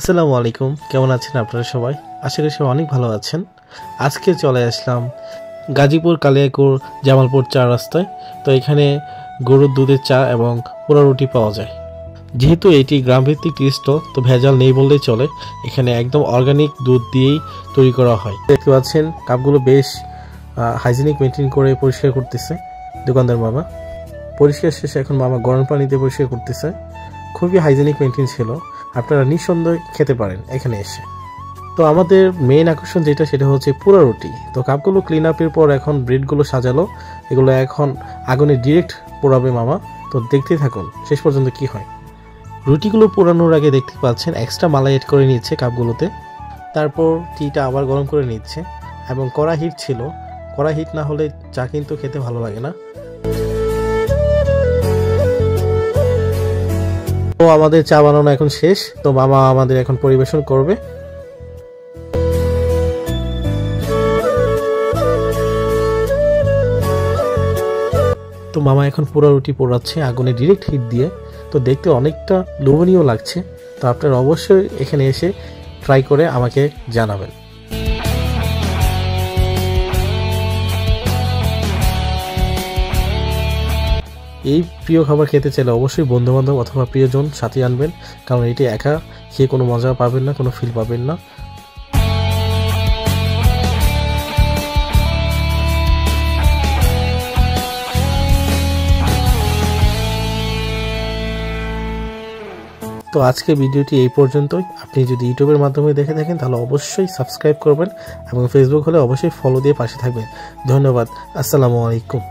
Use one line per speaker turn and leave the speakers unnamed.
আসসালামু আলাইকুম, কেমন আছেন আপনারা সবাই? আশা করি সবাই অনেক ভালো আছেন। আজকে চলে আসলাম গাজীপুর কালিয়াকৈর জামালপুর চা রাস্তায়। তো এখানে গরুর দুধের চা এবং পোড়া রুটি পাওয়া যায়। যেহেতু এটি গ্রামভিত্তিক টি স্টল, তো ভেজাল নেই বললেই চলে। এখানে একদম অর্গানিক দুধ দিয়েই তৈরি করা হয়। দেখতে পাচ্ছেন কাপগুলো বেশ হাইজিনিক মেনটেন করে পরিষ্কার করতেছে দোকানদার মামা। পরিষ্কার শেষে এখন মামা গরম পানিতে পরিষ্কার করতেছে। খুবই হাইজিনিক মেনটেন ছিল। আপনারা নিঃসন্দেহে খেতে পারেন এখানে এসে। তো আমাদের মেইন আকর্ষণ যেটা, সেটা হচ্ছে পোড়া রুটি। তো কাপগুলো ক্লিন আপের পর এখন ব্রেডগুলো সাজালো, এগুলো এখন আগুনে ডিরেক্ট পোড়াবে মামা। তো দেখতেই থাকুন শেষ পর্যন্ত কি হয়। রুটিগুলো পোড়ানোর আগে দেখতে পাচ্ছেন এক্সট্রা মালাই এড করে নিচ্ছে কাপগুলোতে। তারপর টিটা আবার গরম করে নিচ্ছে এবং কড়া হিট ছিল। কড়া হিট না হলে চা কিন্তু খেতে ভালো লাগে না। তো আমাদের চা বানানো এখন শেষ। তো মামা আমাদের এখন পরিবেশন করবে। তো মামা এখন পোড়া রুটি পোড়াচ্ছে আগুনে ডিরেক্ট হিট দিয়ে। তো দেখতে অনেকটা লোভনীয় লাগছে। তো আপনারা অবশ্যই এখানে এসে ট্রাই করে আমাকে জানাবেন। এই প্রিয় খাবার খেতে চাইলে অবশ্যই বন্ধুবান্ধব অথবা প্রিয়জন সাথে আনবেন, কারণ এটি একা খেয়ে কোনো মজা পাবেন না, কোনো ফিল পাবেন না। তো আজকে ভিডিওটি এই পর্যন্তই। আপনি যদি ইউটিউবের মাধ্যমে দেখে থাকেন তাহলে অবশ্যই সাবস্ক্রাইব করবেন এবং ফেসবুক হলে অবশ্যই ফলো দিয়ে পাশে থাকবেন। ধন্যবাদ। আসসালামু আলাইকুম।